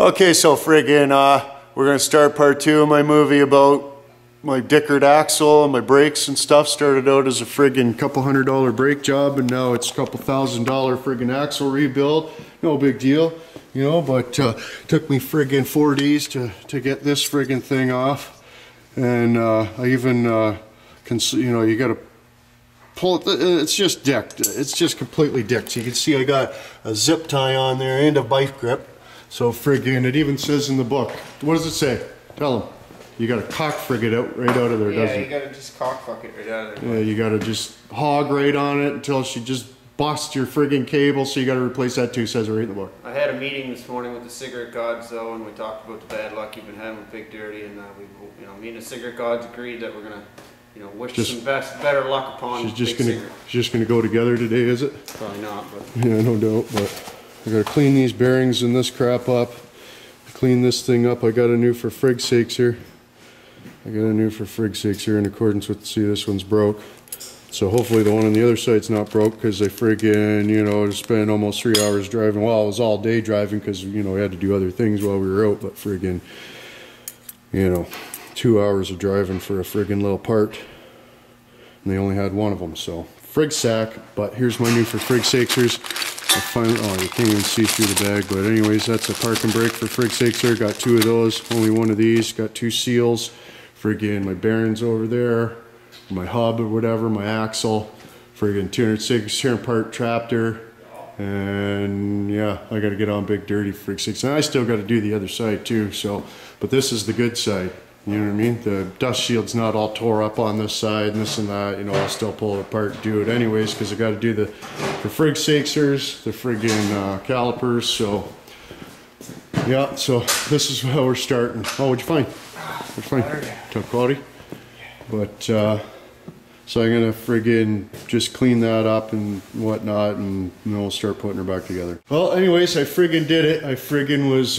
Okay, so friggin' we're gonna start part 2 of my movie about my dickered axle and my brakes and stuff. Started out as a friggin' couple $100 brake job, and now it's a couple $1,000 friggin' axle rebuild. No big deal, you know, but took me friggin' 4 days to get this friggin' thing off. And I even, you know, you gotta pull it, it's just dicked. It's just completely dicked. So you can see I got a zip tie on there and a bike grip. So friggin', it even says in the book. What does it say? Tell them. You gotta cock frig it out right out of there, doesn't it? Yeah, you gotta just cock fuck it right out of there. Yeah, you gotta just hog right on it until she just busts your friggin' cable, so you gotta replace that too, says it right in the book. I had a meeting this morning with the cigarette gods though, and we talked about the bad luck you've been having with Big Dirty, and we, you know, me and the cigarette gods agreed that we're gonna, you know, wish some better luck upon She's just gonna go together today, is it? Probably not, but yeah, no doubt. But I gotta clean these bearings and this crap up. Clean this thing up. I got a new for frig sakes here. In accordance with, see, this one's broke. So hopefully the one on the other side's not broke, because I friggin', you know, spent almost 3 hours driving. Well, it was all day driving because, you know, we had to do other things while we were out, but friggin', you know, 2 hours of driving for a friggin' little part. And they only had one of them, so frig sack. But here's my new for frig sakesers. I finally, oh, you can't even see through the bag, but anyways, that's a park and brake for frig sakes. Got 2 of those, only one of these. Got 2 seals, friggin' my bearings over there, my hub or whatever, my axle, friggin' 260 part traptor, and yeah, I got to get on Big Dirty frig sakes. And I still got to do the other side too. So, but this is the good side. You know what I mean? The dust shield's not all tore up on this side and this and that. You know, I'll still pull it apart and do it anyways, because I got to do the frig sakesers, the friggin' calipers. So yeah, so this is how we're starting. Oh, what'd you find? What'd you find? Top quality. But so I'm gonna friggin' just clean that up and whatnot, and then we'll start putting her back together. Well, anyways, I friggin' did it. I friggin' was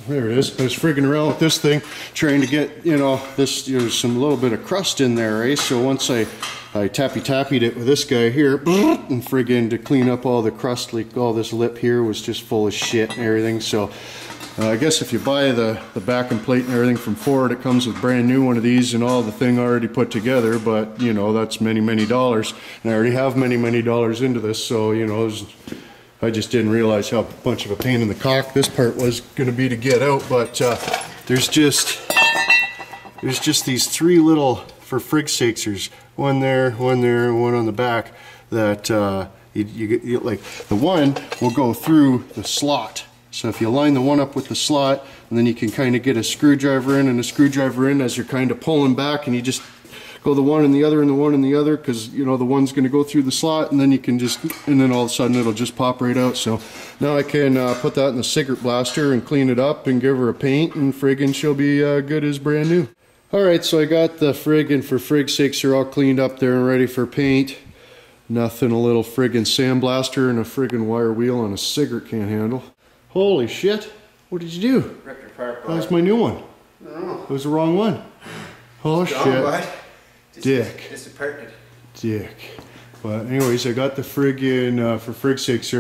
there it is. I was frigging around with this thing, trying to get, you know, this, there's some little bit of crust in there, eh? So once I tappy-tappy'd it with this guy here, and friggin' to clean up all the crust, like all this lip here was just full of shit and everything. So I guess if you buy the backing plate and everything from Ford, it comes with brand new one of these and all the thing already put together, but you know, that's many dollars. And I already have many dollars into this, so you know, I just didn't realize how much of a pain in the cock this part was going to be to get out. But there's just these 3 little for frig sakesers, one there, and one on the back, that you like, the one will go through the slot. So if you line the one up with the slot, and then you can kind of get a screwdriver in and a screwdriver in as you're kind of pulling back, and you just go the one and the other and the one and the other, because you know the one's going to go through the slot, and then you can just, and then all of a sudden it'll just pop right out. So now I can put that in the cigarette blaster and clean it up and give her a paint, and friggin' she'll be good as brand new. Alright, so I got the friggin' for frig sakes are all cleaned up there and ready for paint. Nothing a little friggin' sandblaster and a friggin' wire wheel on a cigarette can't handle. Holy shit, what did you do? ripped your part. That was my new one. No. It was the wrong one. Oh shit. Dick. Disappointed. Dick. But anyways, I got the friggin' for frig sakes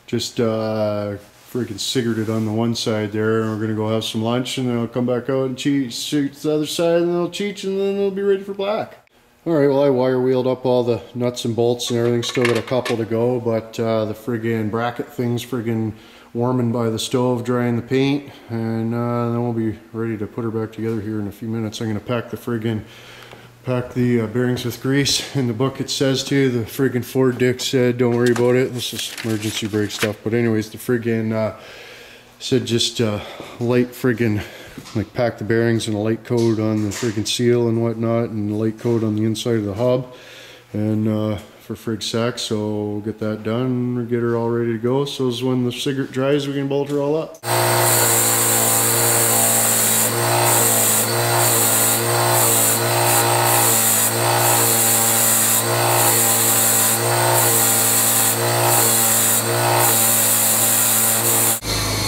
just friggin' cigaretted on the one side there, and we're gonna go have some lunch, and then I'll come back out and shoot the other side, and then I'll cheech, and then it'll be ready for black. Alright, well I wire wheeled up all the nuts and bolts and everything, still got a couple to go, but the friggin' bracket thing's friggin' warming by the stove, drying the paint, and then we'll be ready to put her back together here in a few minutes. I'm gonna pack the bearings with grease. In the book it says too, the friggin' Ford dick said don't worry about it, this is emergency brake stuff. But anyways, the friggin' said just light friggin', like pack the bearings and a light coat on the friggin' seal and whatnot, and a light coat on the inside of the hub, and for frig sack. So we'll get that done, get her all ready to go, so as when the cigarette dries we can bolt her all up.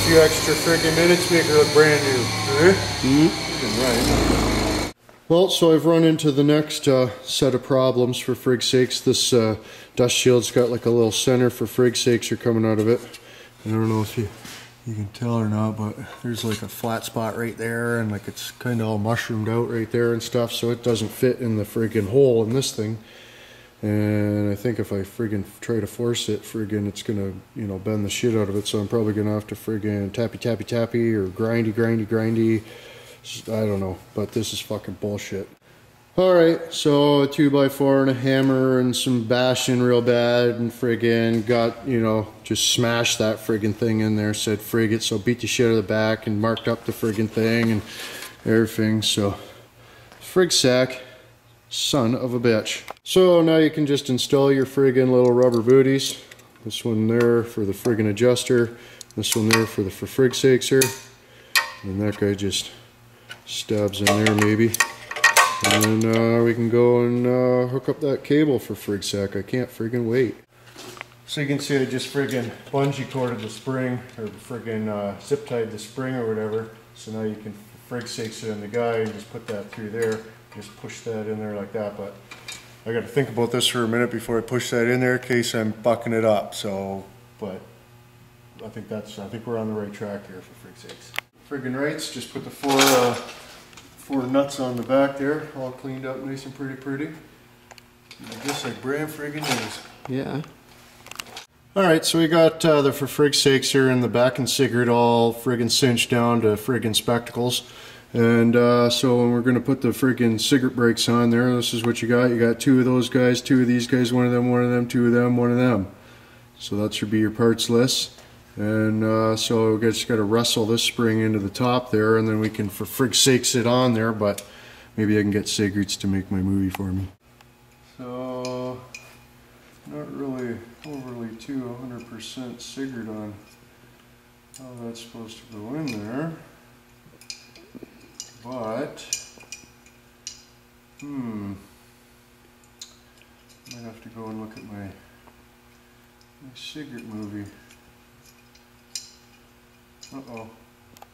Few extra friggin' minutes make her look brand new. Right. Well, so I've run into the next set of problems for frig sakes. This dust shield's got like a little center for frig sakes are coming out of it. I don't know if you you can tell or not, but there's like a flat spot right there, and like it's kind of all mushroomed out right there and stuff, so it doesn't fit in the friggin' hole in this thing. And I think if I friggin' try to force it, friggin' it's gonna, you know, bend the shit out of it, so I'm probably gonna have to friggin' tappy or grindy. I don't know, but this is fucking bullshit. Alright, so a 2x4 and a hammer and some bashing real bad, and friggin' got, you know, just smashed that friggin' thing in there, said frig it, so beat the shit out of the back and marked up the friggin' thing and everything, so frig sack, son of a bitch. So now you can just install your friggin' little rubber booties. This one there for the friggin' adjuster, this one there for the frig sakes here, and that guy just stabs in there maybe. And then we can go and hook up that cable for frig sack. I can't friggin' wait. So you can see I just friggin' bungee corded the spring, or friggin' zip tied the spring or whatever. So now you can frig sakes it in the guy and just put that through there. Just push that in there like that. But I got to think about this for a minute before I push that in there in case I'm bucking it up. So, but I think we're on the right track here for frig sakes. Friggin' rights, just put the four nuts on the back there, all cleaned up nice and pretty. I guess like brand friggin' is. Yeah. Alright, so we got the for frig sakes here in the back and cigarette all friggin' cinched down to friggin' spectacles. And so when we're going to put the friggin' cigarette brakes on there, this is what you got. You got two of those guys, two of these guys, one of them, two of them, one of them. So that should be your parts list. And so we just got to wrestle this spring into the top there, and then we can for frig sakes it on there, but maybe I can get cigarettes to make my movie for me. So, not really overly too 100% cigarette on how that's supposed to go in there, but, might have to go and look at my cigarette movie. Uh-oh.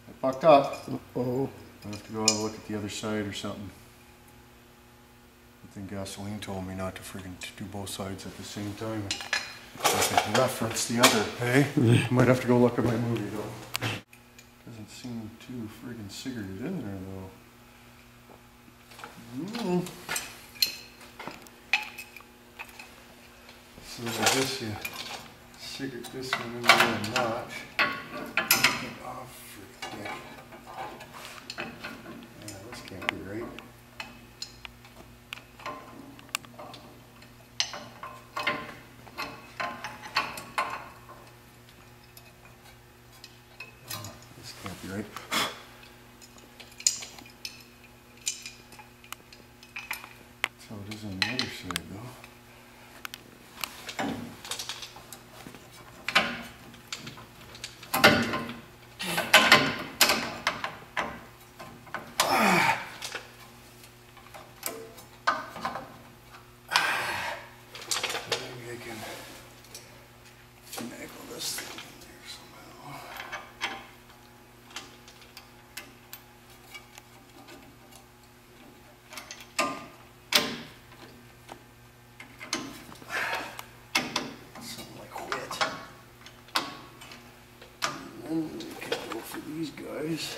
I fucked up. Uh-oh. I have to go have a look at the other side or something. I think gasoline told me not to friggin' do both sides at the same time. I can reference the other, hey? I might have to go look at my movie though. Doesn't seem too friggin' cigaretted in there though. So I guess you cigarette this one in there a notch. Oh, frick. Yeah, this can't be right. This can't be right. So it is on the other side though. And we can go for these guys,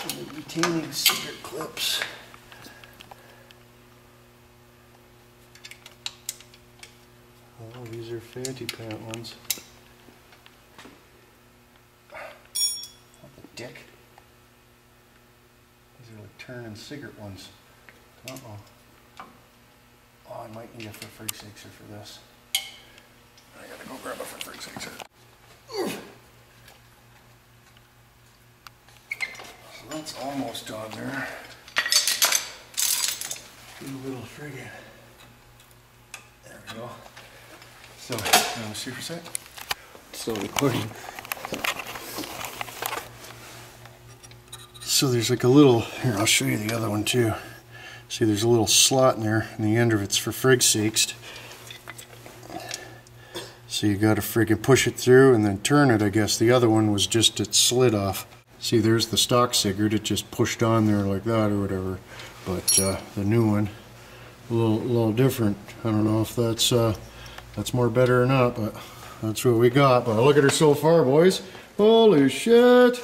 the retaining cigarette clips. Oh, these are fancy pant ones. What the dick? These are like turning cigarette ones. Uh-oh. Oh, I might need a for frig sakes for this. I gotta go grab a for frig sakes. So that's almost on there. Do a little friggin'. There we go. So, you want to see for a sec? Still recording. So there's like a little, here I'll show you the other one too. See there's a little slot in there, and the end of it's for frig sakes. So you gotta friggin' push it through and then turn it, I guess. The other one was just, it slid off. See, there's the stock cigarette, it just pushed on there like that or whatever. But the new one, a little different. I don't know if that's more better or not, but that's what we got. But look at her so far, boys. Holy shit!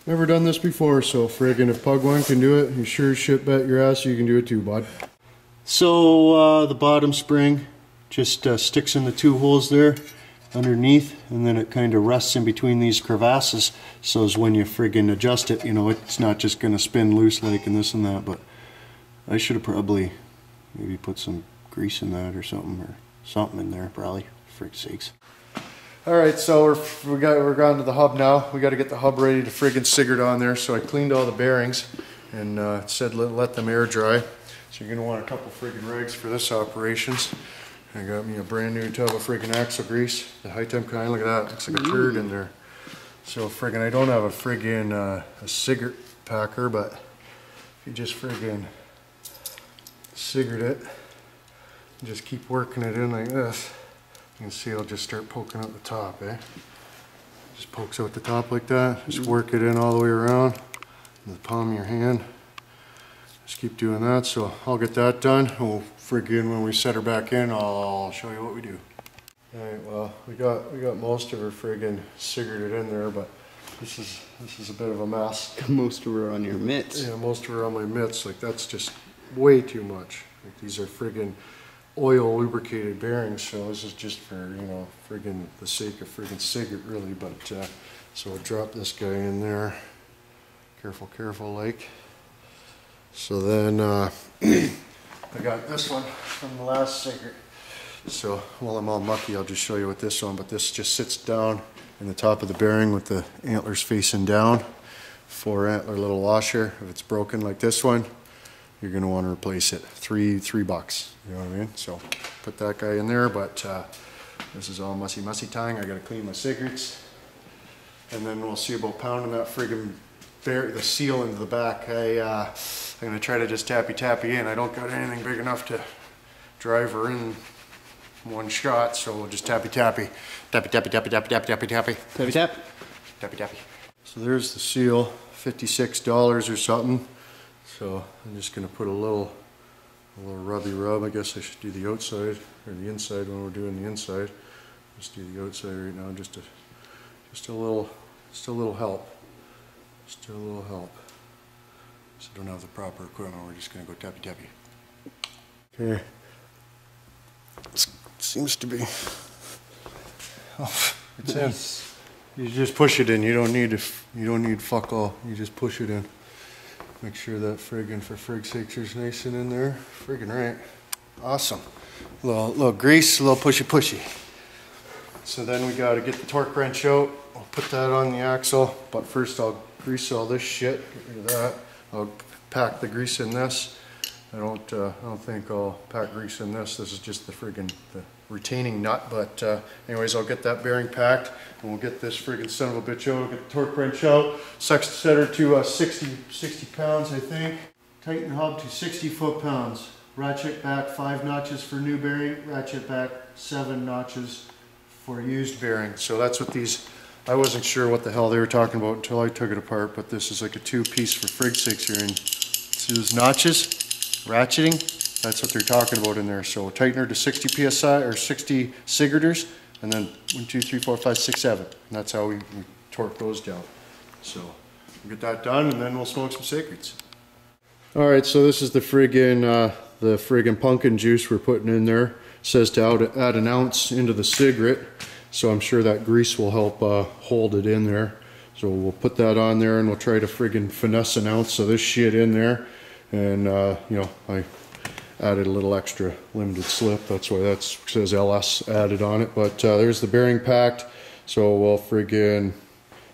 Never done this before, so friggin' if Pug One can do it, you sure as shit bet your ass you can do it too, bud. So the bottom spring just sticks in the two holes there underneath, and then it kind of rests in between these crevasses, so as when you friggin' adjust it, you know, it's not just gonna spin loose like and this and that. But I should have probably maybe put some grease in that or something in there, probably, for frick's sakes. Alright, so we're gone to the hub now. We got to get the hub ready to friggin' Sigurd on there. So I cleaned all the bearings and it said let them air dry. So you're going to want a couple friggin' rags for this operations. I got me a brand new tub of friggin' axle grease, the high temp kind. Look at that, looks like a turd in there. So friggin' I don't have a friggin' a Sigurd packer, but if you just friggin' Sigurd it, just keep working it in like this. You can see it'll just start poking out the top, eh? Just pokes out the top like that. Just work it in all the way around in the palm of your hand. Just keep doing that. So I'll get that done. We'll friggin' when we set her back in, I'll show you what we do. Alright, well we got most of her friggin' Sigurded in there, but this is a bit of a mess. Most of her on your mitts. Yeah, most of her on my mitts. Like that's just way too much. Like these are friggin' oil lubricated bearings, so this is just for, you know, friggin' the sake of friggin' Sigurd really. But so we'll drop this guy in there, careful like. So then I got this one from the last Sigurd, so while I'm all mucky I'll just show you with this one. But this just sits down in the top of the bearing with the antlers facing down. 4 antler little washer. If it's broken like this one, you're going to want to replace it. $3, you know what I mean? So put that guy in there. But this is all mussy tying. I got to clean my Sigurds, and then we'll see about pounding that friggin' the seal into the back. I'm going to try to just tappy in. I don't got anything big enough to drive her in one shot, so we'll just tappy. So there's the seal, $56 or something. So I'm just going to put a little rubby rub. I guess I should do the outside or the inside when we're doing the inside. Just do the outside right now, just a little help. Just a little help. So I don't have the proper equipment. We're just going to go tappy. Okay. Seems to be. Oh, it's nice. In. You just push it in. You don't need fuck all. You just push it in. Make sure that friggin' for frig's sakes is nice and in there. Friggin' right. Awesome. Little grease, a little pushy. So then we got to get the torque wrench out. I'll put that on the axle, but first I'll grease all this shit. Get rid of that. I'll pack the grease in this. I don't think I'll pack grease in this. This is just the retaining nut. But anyways, I'll get that bearing packed, and we'll get this friggin' son of a bitch out. We'll get the torque wrench out. Set her to 60 pounds, I think. Tighten hub to 60 foot-pounds. Ratchet back 5 notches for new bearing. Ratchet back 7 notches for used bearing. So that's what these. I wasn't sure what the hell they were talking about until I took it apart. But this is like a 2-piece for frig's sakes here. And see those notches? Ratcheting, that's what they're talking about in there. So tighten her to 60 psi or 60 Sigurders, and then 1, 2, 3, 4, 5, 6, 7. And that's how we torque those down. So we'll get that done, and then we'll smoke some Sigurds. All right, so this is the friggin' pumpkin juice we're putting in there. It says to add an ounce into the cigarette, so I'm sure that grease will help hold it in there. So we'll put that on there, and we'll try to friggin' finesse an ounce of this shit in there. And you know, I added a little extra limited slip. That's why that says LS added on it. But there's the bearing packed. So we'll friggin',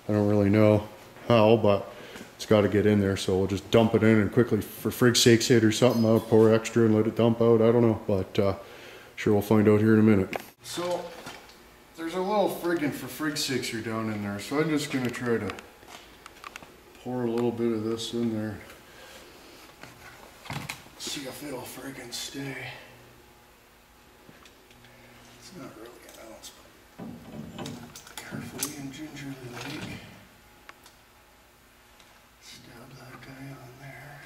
I don't really know how, but it's got to get in there. So we'll just dump it in and quickly, for frig's sakes, hit or something. I'll pour extra and let it dump out. I don't know, but sure we'll find out here in a minute. So there's a little friggin' for frig's sakes here down in there. So I'm just gonna try to pour a little bit of this in there. See if it'll friggin' stay. It's not really an ounce, but carefully and gingerly like. Stab that guy on there.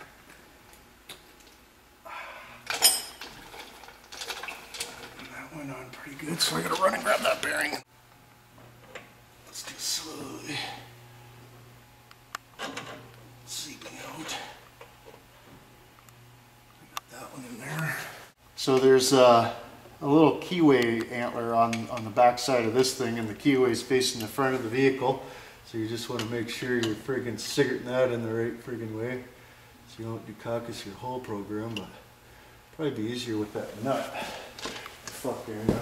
And that went on pretty good, so I gotta run and grab that bearing. Let's do it slowly. seeping out. Got that one in there. So there's a little keyway antler on the back side of this thing, and the keyway is facing the front of the vehicle. So you just want to make sure you're friggin' cigaretting that in the right friggin' way, so you don't decaucus your whole program. But probably be easier with that nut. Fucking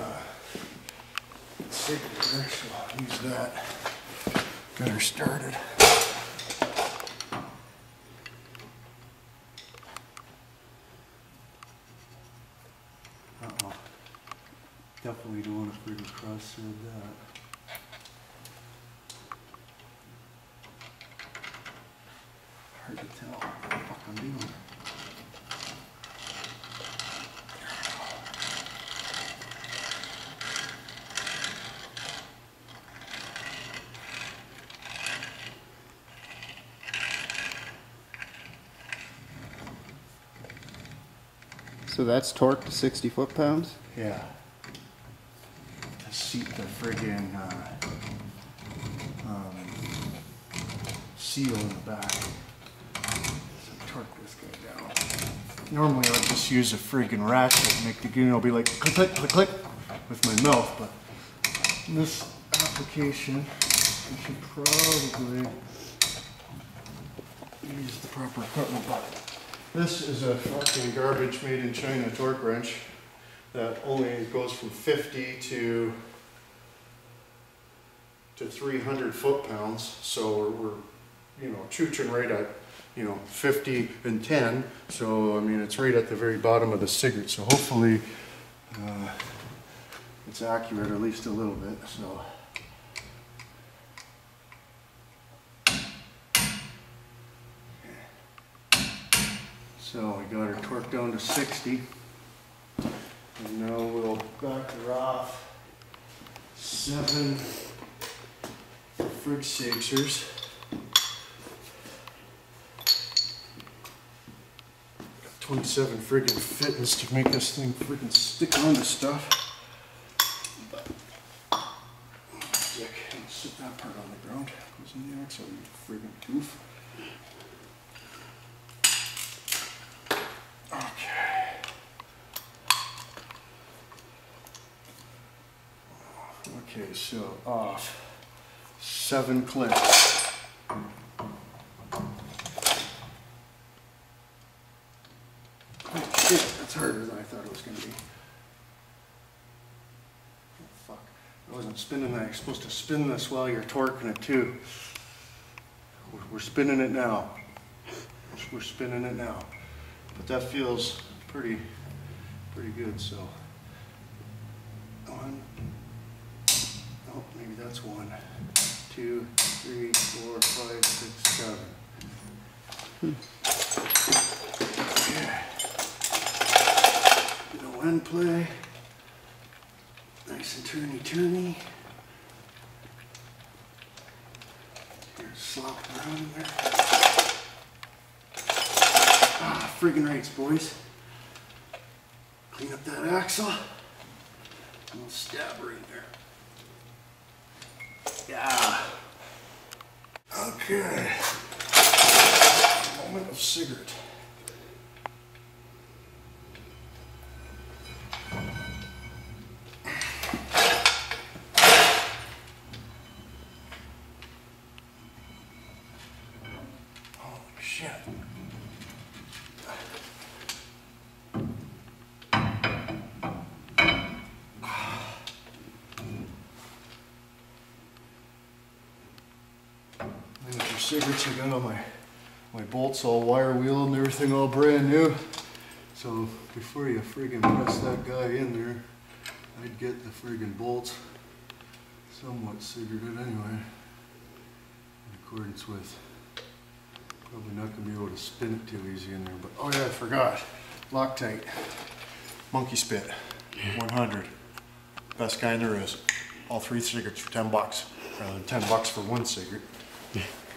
cigarette there, so I'll use that. Got her started. Uh-oh. Definitely don't want to friggin' cross-thread that. Hard to tell what the fuck I'm doing. So that's torqued to 60 foot-pounds? Yeah. To seat the friggin' seal in the back. So torque this guy down. Normally I'd just use a friggin' ratchet and make the gear be like click, click, click, click with my mouth, but in this application I should probably use the proper equipment. But this is a fucking garbage made in China torque wrench that only goes from 50 to 300 foot-pounds. So we're you know, chooching right at, you know, 50 and 10. So I mean, it's right at the very bottom of the cigarette. So hopefully it's accurate, at least a little bit. So we got her torqued down to 60, and now we'll back her off 7 fridge sixers. 27 friggin' fitness to make this thing friggin' stick on to stuff. But, dick, I'll sit that part on the ground. Goes in the axle, you friggin' goof. Okay. Okay, so off 7 clicks. Oh shit, that's harder than I thought it was going to be. Oh fuck, I wasn't spinning that. You're supposed to spin this while you're torquing it too. We're spinning it now. We're spinning it now. But that feels pretty good, so. 1, oh, maybe that's 1, 2, 3, 4, 5, 6, 7. Yeah. No end play. Nice and turny. Here, slop around in there. Ah, friggin' rights, boys. Clean up that axle. And we'll stab her in there. Yeah. Okay. Moment of cigarette. Holy shit. Cigarettes, I got all my bolts all wire wheeled and everything all brand new. So before you friggin' press that guy in there, I'd get the friggin' bolts somewhat cigaretted anyway, in accordance with. Probably not gonna be able to spin it too easy in there, but oh yeah, I forgot. Loctite, monkey spit, 100, best kind there is. All 3 cigarettes for $10, rather than $10 for 1 cigarette.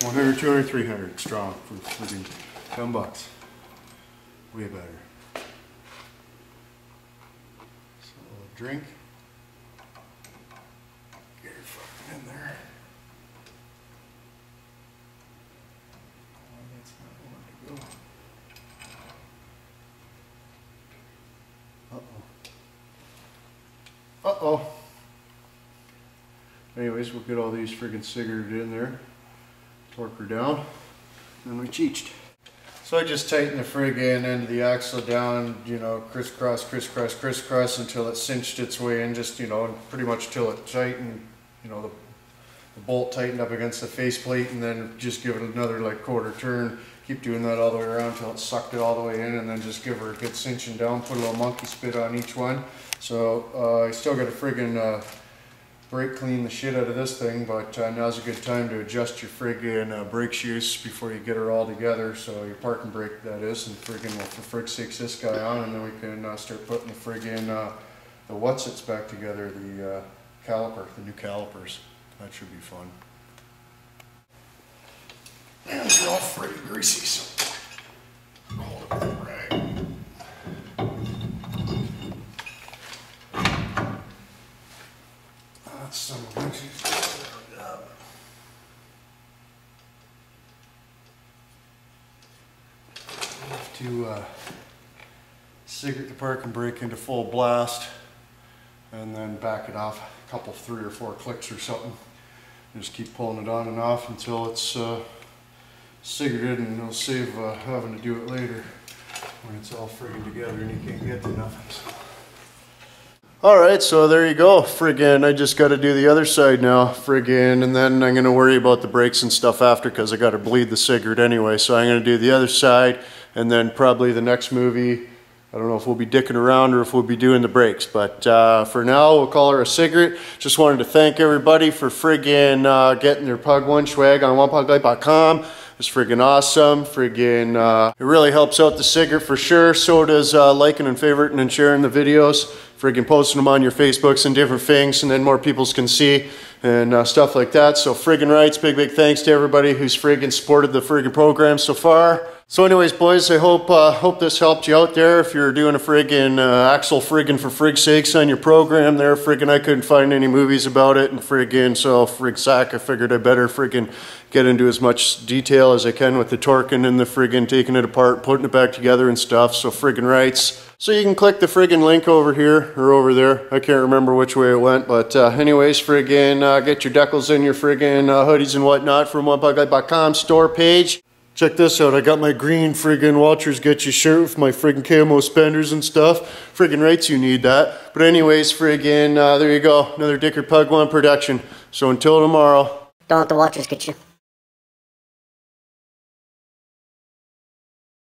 100, 200, 300 strong for friggin' $10. Way better. So a drink. Get her fucking in there. Oh, that's Uh-oh. Anyways, we'll get all these friggin' cigarettes in there. Torque her down. And we cheeched. So I just tightened the friggin' end of the axle down, you know, crisscross, crisscross, crisscross until it cinched its way in, just, you know, pretty much till it tightened, you know, the bolt tightened up against the faceplate, and then just give it another like quarter turn. Keep doing that all the way around until it sucked it all the way in, and then just give her a good cinching down, put a little monkey spit on each one. So I still got to friggin' brake clean the shit out of this thing, but now's a good time to adjust your friggin' brake shoes before you get her all together. So your parking brake, that is, and friggin' well, for frig's sakes this guy on, and then we can start putting the friggin' the what's-its back together, the caliper, the new calipers. That should be fun. And it's all friggin' greasy, so hold it with a rag. That's some of it. Have to cigarette the parking brake into full blast and then back it off a couple, 3 or 4 clicks or something. And just keep pulling it on and off until it's cigaretted, and it'll save having to do it later when it's all friggin' together and you can't get to nothing. So. Alright, so there you go. Friggin', I just got to do the other side now. Friggin', and then I'm going to worry about the brakes and stuff after, because I got to bleed the cigarette anyway. So I'm going to do the other side, and then probably the next movie, I don't know if we'll be dicking around or if we'll be doing the brakes. But for now, we'll call her a cigarette. Just wanted to thank everybody for friggin' getting their Pug One swag on onepugguy.com. It's friggin' awesome. Friggin' it really helps out the cigarette for sure. So does liking and favoriting and sharing the videos. Friggin' posting them on your Facebooks and different things, and then more people can see and stuff like that. So friggin' rights, big thanks to everybody who's friggin' supported the friggin' program so far. So anyways, boys, I hope this helped you out there. If you're doing a friggin' axle friggin' for frig's sakes on your program there, friggin' I couldn't find any movies about it, and friggin' so frig sack, I figured I better friggin' get into as much detail as I can with the torquing and the friggin' taking it apart, putting it back together and stuff. So friggin' rights. So you can click the friggin' link over here or over there. I can't remember which way it went, but anyways, friggin' get your decals and your friggin' hoodies and whatnot from onepugguy.com store page. Check this out, I got my green friggin' Walters Get You shirt with my friggin' camo spenders and stuff. Friggin' rights, you need that. But anyways, friggin' there you go, another Dicker Pug One production. So until tomorrow. Don't let the Walters get you.